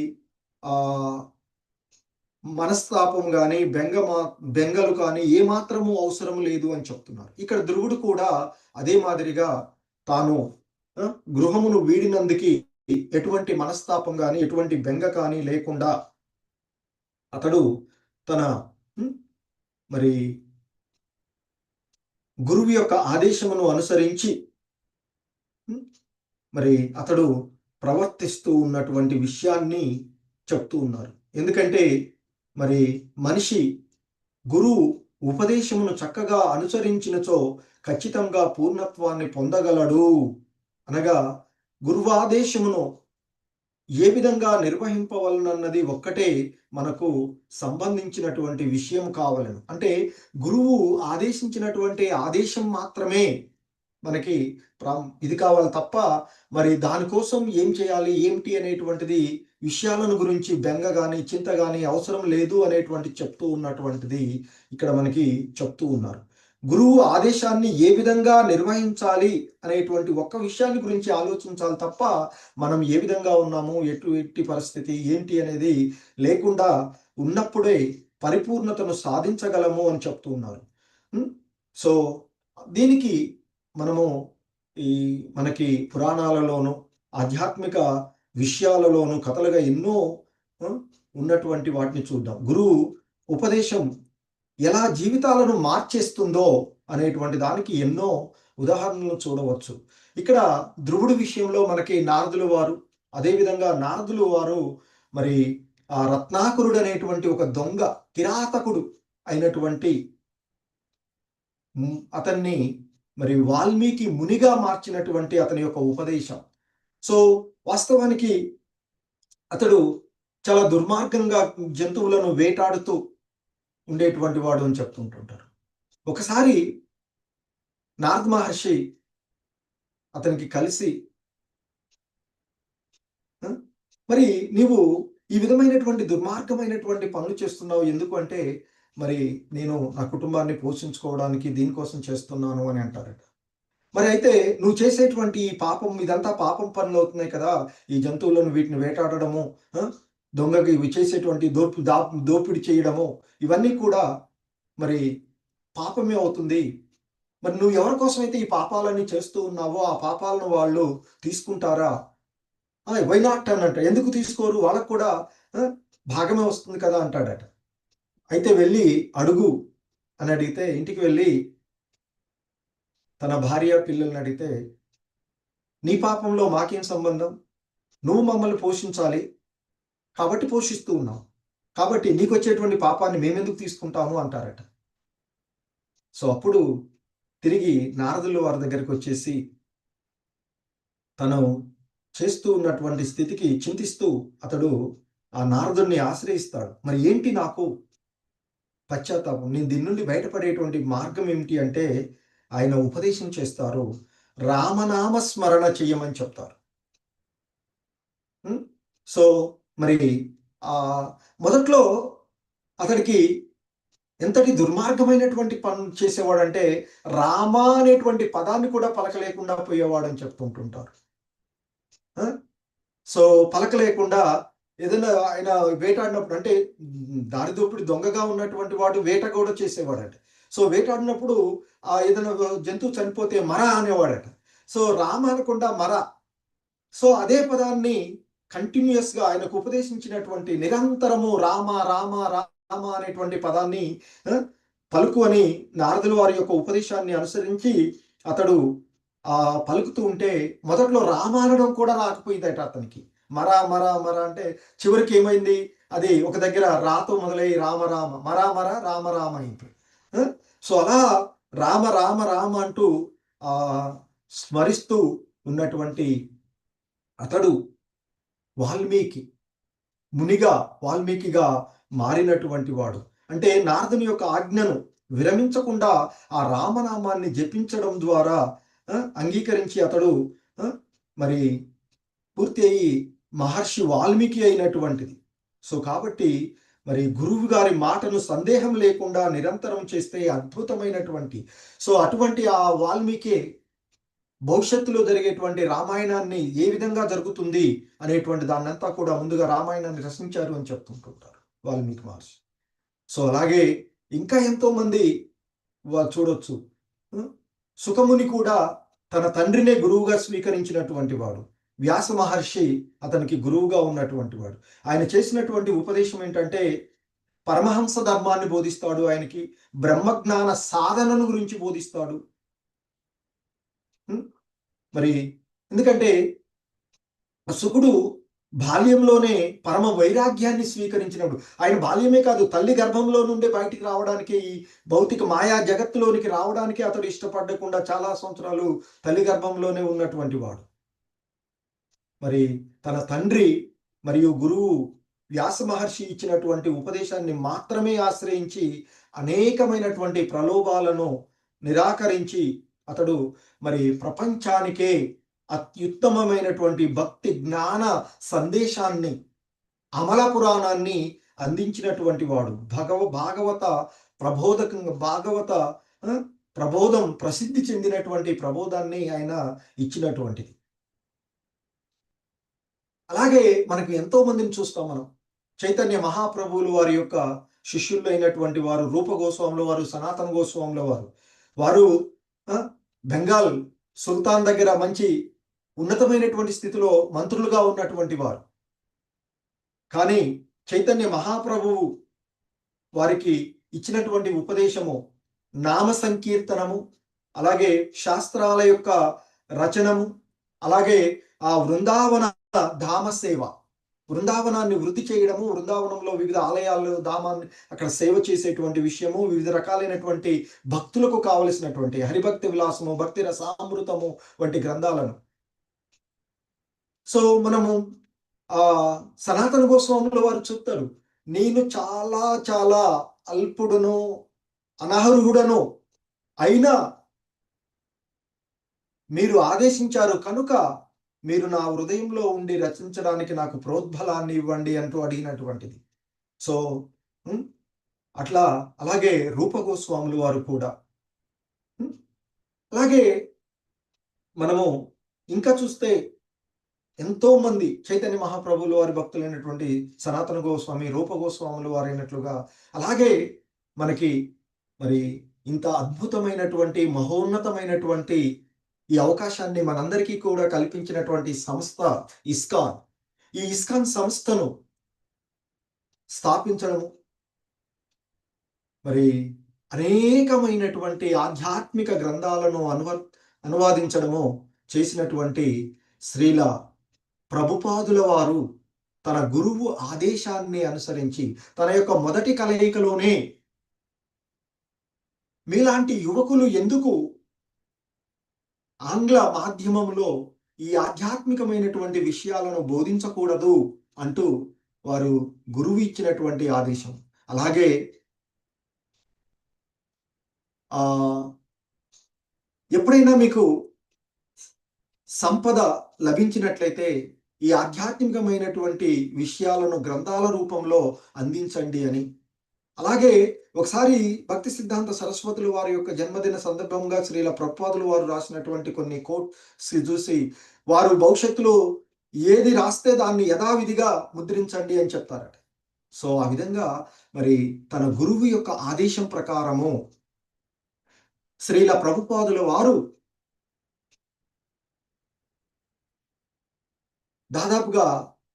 మనస్తాపం కానీ బెంగలు కానీ ఏమాత్రము అవసరం లేదు అని చెప్తున్నారు. ఇక్కడ ధ్రువుడు కూడా అదే మాదిరిగా తాను గృహమును వీడినందుకు ఎటువంటి మనస్తాపం కానీ ఎటువంటి బెంగ కానీ లేకుండా అతడు తన మరి గురువు యొక్క ఆదేశమును అనుసరించి మరి అతడు ప్రవర్తిస్తూ ఉన్నటువంటి విషయాన్ని చెప్తూ ఉన్నారు. ఎందుకంటే మరి మనిషి గురువు ఉపదేశమును చక్కగా అనుసరించినచో ఖచ్చితంగా పూర్ణత్వాన్ని పొందగలడు. అనగా గురువాదేశమును ఏ విధంగా నిర్వహింపవలనన్నది ఒక్కటే మనకు సంబంధించినటువంటి విషయం కావాలను. అంటే గురువు ఆదేశించినటువంటి ఆదేశం మాత్రమే మనకి ఇది కావాలి తప్ప మరి దానికోసం ఏం చేయాలి ఏమిటి అనేటువంటిది విషయాలను గురించి బెంగ కానీ చింత కానీ అవసరం లేదు అనేటువంటి చెప్తూ ఉన్నటువంటిది ఇక్కడ మనకి చెప్తూ ఉన్నారు. గురువు ఆదేశాన్ని ఏ విధంగా నిర్వహించాలి అనేటువంటి ఒక్క విషయాన్ని గురించి ఆలోచించాలి తప్ప మనం ఏ విధంగా ఉన్నాము, ఎట్టి పరిస్థితి ఏంటి అనేది లేకుండా ఉన్నప్పుడే పరిపూర్ణతను సాధించగలము అని చెప్తూ ఉన్నారు. సో దీనికి మనము మనకి పురాణాలలోను ఆధ్యాత్మిక విషయాలలోను కథలుగా ఎన్నో ఉన్నటువంటి వాటిని చూద్దాం. గురువు ఉపదేశం ఎలా జీవితాలను మార్చేస్తుందో అనేటువంటి దానికి ఎన్నో ఉదాహరణలు చూడవచ్చు. ఇక్కడ ధ్రువుడి విషయంలో మనకి నారదులు వారు, అదేవిధంగా నారదులు వారు మరి ఆ రత్నాకరుడు అనేటువంటి ఒక దొంగ కిరాతకుడు అయినటువంటి అతన్ని మరి వాల్మీకి మునిగా మార్చినటువంటి అతని యొక్క ఉపదేశం. సో వాస్తవానికి అతడు చాలా దుర్మార్గంగా జంతువులను వేటాడుతూ ఉండేటువంటి వాడు అని చెప్తుంటుంటారు. ఒకసారి నారద మహర్షి అతనికి కలిసి, మరి నీవు ఈ విధమైనటువంటి దుర్మార్గమైనటువంటి పనులు చేస్తున్నావు ఎందుకు అంటే, మరి నేను నా కుటుంబాన్ని పోషించుకోవడానికి దీనికోసం చేస్తున్నాను అని అంటారట. మరి అయితే నువ్వు చేసేటువంటి ఈ పాపం, ఇదంతా పాపం పనులు అవుతున్నాయి కదా, ఈ జంతువులను వీటిని వేటాడడము, దొంగకి ఇవి చేసేటువంటి దోపిడి చేయడము, ఇవన్నీ కూడా మరి పాపమే అవుతుంది. మరి నువ్వు ఎవరి కోసం అయితే ఈ పాపాలన్నీ చేస్తూ ఉన్నావో ఆ పాపాలను వాళ్ళు తీసుకుంటారా? వై నాట్ అని అంట. ఎందుకు తీసుకోరు, వాళ్ళకు కూడా భాగమే వస్తుంది కదా అంటాడట. అయితే వెళ్ళి అడుగు అని అడిగితే, ఇంటికి వెళ్ళి తన భార్య పిల్లల్ని అడిగితే, నీ పాపంలో మాకేం సంబంధం, నువ్వు మమ్మల్ని పోషించాలి కాబట్టి పోషిస్తూ ఉన్నావు, కాబట్టి నీకు వచ్చేటువంటి పాపాన్ని మేమెందుకు తీసుకుంటాము అంటారట. సో అప్పుడు తిరిగి నారదులు వారి దగ్గరికి వచ్చేసి తను చేస్తూ ఉన్నటువంటి స్థితికి చింతిస్తూ అతడు ఆ నారదుడిని ఆశ్రయిస్తాడు. మరి ఏంటి నాకు పశ్చాత్తాపం, నేను దీని నుండి బయటపడేటువంటి మార్గం ఏమిటి అంటే ఆయన ఉపదేశం చేస్తారు, రామనామ స్మరణ చెయ్యమని చెప్తారు. సో మరి మొదట్లో అతడికి ఎంతటి దుర్మార్గమైనటువంటి పని చేసేవాడంటే రామ అనేటువంటి పదాన్ని కూడా పలకలేకుండా పోయేవాడని చెప్తుంటుంటారు. సో పలకలేకుండా ఏదైనా ఆయన వేటాడినప్పుడు, అంటే దారిదోపిడి దొంగగా ఉన్నటువంటి వాడు వేట కూడా చేసేవాడట. సో వేటాడినప్పుడు ఏదైనా జంతువు చనిపోతే మర అనేవాడట. సో రామ అనకుండా మర. సో అదే పదాన్ని కంటిన్యూస్ గా ఆయనకు ఉపదేశించినటువంటి నిరంతరము రామ రామ రామ అనేటువంటి పదాన్ని పలుకు అని నారదుల వారి యొక్క ఉపదేశాన్ని అనుసరించి అతడు పలుకుతూ ఉంటే మొదట్లో రామ అనడం కూడా రాకపోయిందట అతనికి. మర మర మర అంటే చివరికి ఏమైంది, అది ఒక దగ్గర రాతో మొదలై రామ రామ మర మర రామ రామ అయింది. సో అలా రామ రామ రామ అంటూ స్మరిస్తూ ఉన్నటువంటి అతడు వాల్మీకిగా మారినటువంటి వాడు. అంటే నారదుని యొక్క ఆజ్ఞను విరమించకుండా ఆ రామనామాన్ని జపించడం ద్వారా అంగీకరించి అతడు మరి పూర్తి అయ్యి మహర్షి వాల్మీకి అయినటువంటిది. సో కాబట్టి మరి గురువు గారి మాటను సందేహం లేకుండా నిరంతరం చేస్తే అద్భుతమైనటువంటి, సో అటువంటి ఆ వాల్మీకి భవిష్యత్తులో జరిగేటువంటి రామాయణాన్ని ఏ విధంగా జరుగుతుంది అనేటువంటి దాన్నంతా కూడా ముందుగా రామాయణాన్ని రచించారు అని చెప్తుంటుంటారు వాల్మీకి మహర్షి. సో అలాగే ఇంకా ఎంతో మంది చూడొచ్చు. సుఖముని కూడా తన తండ్రినే గురువుగా స్వీకరించినటువంటి వాడు. వ్యాస మహర్షి అతనికి గురువుగా ఉన్నటువంటి వాడు. ఆయన చేసినటువంటి ఉపదేశం ఏంటంటే పరమహంస ధర్మాన్ని బోధిస్తాడు, ఆయనకి బ్రహ్మజ్ఞాన సాధనను గురించి బోధిస్తాడు. మరి ఎందుకంటే శుకుడు బాల్యంలోనే పరమ వైరాగ్యాన్ని స్వీకరించినప్పుడు, ఆయన బాల్యమే కాదు తల్లి గర్భంలో నుండే బయటికి రావడానికి, ఈ భౌతిక మాయా జగత్తులోనికి రావడానికి అతడు ఇష్టపడకుండా చాలా సంవత్సరాలు తల్లి గర్భంలోనే ఉన్నటువంటి వాడు. మరి తన తండ్రి మరియు గురువు వ్యాస మహర్షి ఇచ్చినటువంటి ఉపదేశాన్ని మాత్రమే ఆశ్రయించి అనేకమైనటువంటి ప్రలోభాలను నిరాకరించి అతడు మరి ప్రపంచానికే అత్యుత్తమమైనటువంటి భక్తి జ్ఞాన సందేశాన్ని, అమల పురాణాన్ని అందించినటువంటి వాడు. భాగవత ప్రబోధం ప్రసిద్ధి చెందినటువంటి ప్రబోధాన్ని ఆయన ఇచ్చినటువంటిది. అలాగే మనకు ఎంతో మందిని చూస్తాం మనం. చైతన్య మహాప్రభువులు వారి యొక్క శిష్యులు అయినటువంటి వారు రూప గోస్వాముల వారు, సనాతన గోస్వాముల వారు బెంగాల్ సుల్తాన్ దగ్గర మంచి ఉన్నతమైనటువంటి స్థితిలో మంత్రులుగా ఉన్నటువంటి వారు. కానీ చైతన్య మహాప్రభువు వారికి ఇచ్చినటువంటి ఉపదేశము నామ సంకీర్తనము, అలాగే శాస్త్రాల యొక్క రచనము, అలాగే ఆ వృందావన ధామ సేవ, బృందావనాన్ని వృద్ధి చేయడము, బృందావనంలో వివిధ ఆలయాలు ధామాన్ని అక్కడ సేవ చేసేటువంటి విషయము, వివిధ రకాలైనటువంటి భక్తులకు కావలసినటువంటి హరిభక్తి విలాసము, భక్తి రసామృతము వంటి గ్రంథాలను. సో మనము సనాతన గోస్వాముల వారు చెప్తారు, నేను చాలా చాలా అల్పుడును అనర్హుడను అయినా మీరు ఆదేశించారు కనుక మీరు నా హృదయంలో ఉండి రచించడానికి నాకు ప్రోద్బలాన్ని ఇవ్వండి అంటూ అడిగినటువంటిది. సో అట్లా అలాగే రూప గోస్వాములు వారు కూడా. అలాగే మనము ఇంకా చూస్తే ఎంతో మంది చైతన్య మహాప్రభువుల వారి భక్తులైనటువంటి సనాతన గోస్వామి, రూప గోస్వాములు వారైనట్లుగా, అలాగే మనకి మరి ఇంత అద్భుతమైనటువంటి మహోన్నతమైనటువంటి ఈ అవకాశాన్ని మనందరికీ కూడా కల్పించినటువంటి సంస్థ ఇస్కాన్. ఈ ఇస్కాన్ సంస్థను స్థాపించడము, మరి అనేకమైనటువంటి ఆధ్యాత్మిక గ్రంథాలను అనువాదించడము చేసినటువంటి శ్రీల ప్రభుపాదుల వారు తన గురువు ఆదేశాన్ని అనుసరించి తన యొక్క మొదటి కలయికలోనే మీలాంటి యువకులు ఎందుకు ఆంగ్ల మాధ్యమంలో ఈ ఆధ్యాత్మికమైనటువంటి విషయాలను బోధించకూడదు అంటూ వారు గురువు ఇచ్చినటువంటి ఆదేశం. అలాగే ఎప్పుడైనా మీకు సంపద లభించినట్లయితే ఈ ఆధ్యాత్మికమైనటువంటి విషయాలను గ్రంథాల రూపంలో అందించండి అని. అలాగే ఒకసారి భక్తి సిద్ధాంత సరస్వతుల వారి యొక్క జన్మదిన సందర్భంగా శ్రీల ప్రభుపాదులు వారు రాసినటువంటి కొన్ని కోట్స్ చూసి వారు భవిష్యత్తులో ఏది రాస్తే దాన్ని యథావిధిగా ముద్రించండి అని చెప్తారట. సో ఆ విధంగా మరి తన గురువు యొక్క ఆదేశం ప్రకారము శ్రీల ప్రభుపాదుల వారు దాదాపుగా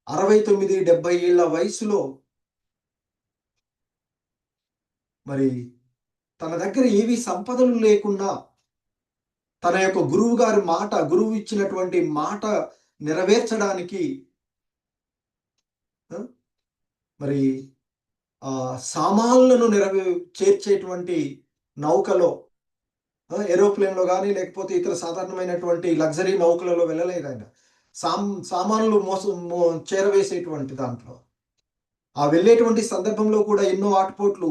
69-70 ఏళ్ల వయసులో మరి తన దగ్గర ఏవి సంపదలు లేకున్నా తన యొక్క గురువు గారి మాట, గురువు ఇచ్చినటువంటి మాట నెరవేర్చడానికి మరి సామాన్లను చేర్చేటువంటి నౌకలో, ఏరోప్లేన్లో కానీ లేకపోతే ఇతర సాధారణమైనటువంటి లగ్జరీ నౌకలలో వెళ్ళలేదు ఆయన. సామాన్లు చేరవేసేటువంటి దాంట్లో ఆ వెళ్ళేటువంటి సందర్భంలో కూడా ఎన్నో ఆటుపోట్లు,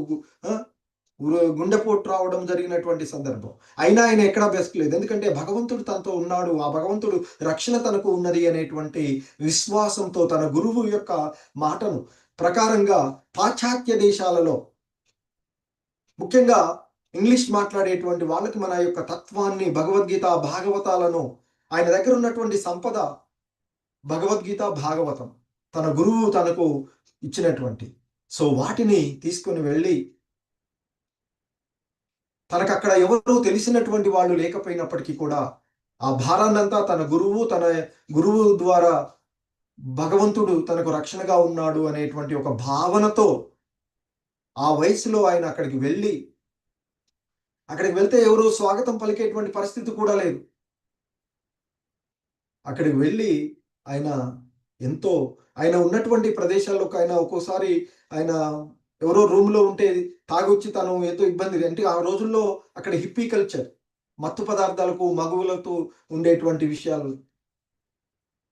గుండెపోటు రావడం జరిగినటువంటి సందర్భం. అయినా ఆయన ఎక్కడా బెసకలేదు. ఎందుకంటే భగవంతుడు తనతో ఉన్నాడు, ఆ భగవంతుడు రక్షణ తనకు ఉన్నది అనేటువంటి విశ్వాసంతో తన గురువు యొక్క మాటను ప్రకారంగా పాశ్చాత్య దేశాలలో, ముఖ్యంగా ఇంగ్లీష్ మాట్లాడేటువంటి వాళ్ళకి మన యొక్క తత్వాన్ని, భగవద్గీత భాగవతాలను, ఆయన దగ్గర ఉన్నటువంటి సంపద భగవద్గీత భాగవతం తన గురువు తనకు ఇచ్చినటువంటి, సో వాటిని తీసుకుని వెళ్ళి తనకు అక్కడ ఎవరు తెలిసినటువంటి వాళ్ళు లేకపోయినప్పటికీ కూడా ఆ భారాన్నంతా తన గురువు ద్వారా భగవంతుడు తనకు రక్షణగా ఉన్నాడు అనేటువంటి ఒక భావనతో ఆ వయసులో ఆయన అక్కడికి వెళ్తే ఎవరు స్వాగతం పలికేటువంటి పరిస్థితి కూడా లేదు. అక్కడికి వెళ్ళి ఆయన ఉన్నటువంటి ప్రదేశాల్లో ఆయన ఒక్కోసారి ఆయన ఎవరో రూమ్లో ఉంటే తాగొచ్చి తను ఎంతో ఇబ్బంది, అంటే ఆ రోజుల్లో అక్కడ హిప్పీ కల్చర్, మత్తు పదార్థాలకు మగువులతో ఉండేటువంటి విషయాలు.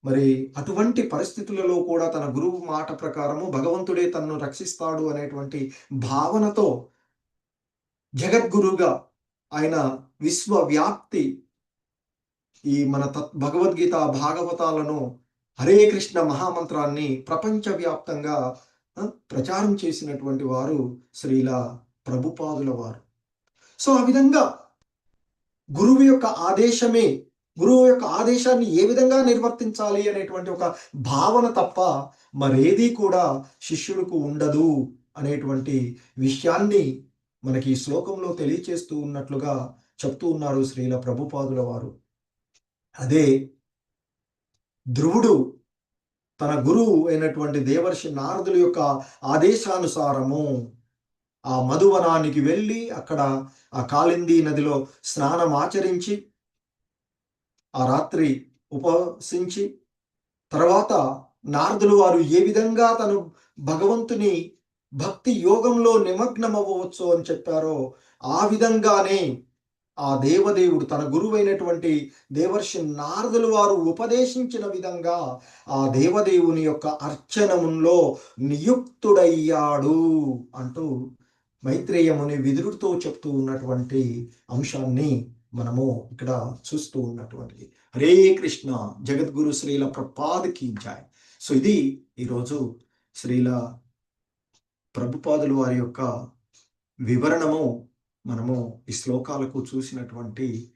మరి అటువంటి పరిస్థితులలో కూడా తన గురువు మాట ప్రకారము భగవంతుడే తనను రక్షిస్తాడు అనేటువంటి భావనతో జగద్గురుగా ఆయన విశ్వవ్యాప్తి ఈ మన భగవద్గీత భాగవతాలను, హరే కృష్ణ మహామంత్రాన్ని ప్రపంచవ్యాప్తంగా ప్రచారం చేసినటువంటి వారు శ్రీల ప్రభుపాదుల వారు. సో ఆ విధంగా గురువు యొక్క ఆదేశాన్ని ఏ విధంగా నిర్వర్తించాలి అనేటువంటి ఒక భావన తప్ప మరేది కూడా శిష్యుడికి ఉండదు అనేటువంటి విషయాన్ని మనకి ఈ శ్లోకంలో తెలియచేస్తూ ఉన్నట్లుగా చెప్తూ ఉన్నారు శ్రీల ప్రభుపాదుల వారు. అదే ధ్రువుడు తన గురువు అయినటువంటి దేవర్షి నారదుల యొక్క ఆదేశానుసారము ఆ మధువనానికి వెళ్ళి అక్కడ ఆ కాళింది నదిలో స్నానం ఆచరించి ఆ రాత్రి ఉపవసించి తర్వాత నారదులు వారు ఏ విధంగా తను భగవంతుని భక్తి యోగంలో నిమగ్నం అవ్వవచ్చు అని చెప్పారో ఆ విధంగానే ఆ దేవదేవుడు తన గురువైనటువంటి దేవర్షి నారదులు వారు ఉపదేశించిన విధంగా ఆ దేవదేవుని యొక్క అర్చనములో నియుక్తుడయ్యాడు అంటూ మైత్రేయముని విదురుడితో చెప్తూ ఉన్నటువంటి అంశాన్ని మనము ఇక్కడ చూస్తూ ఉన్నటువంటిది. హరే కృష్ణ. జగద్గురు శ్రీల ప్రభుపాదకి జై. సో ఇది ఈరోజు శ్రీల ప్రభుపాదులు వారి యొక్క వివరణము. మనము ఈ శ్లోకాలకు చూసినటువంటి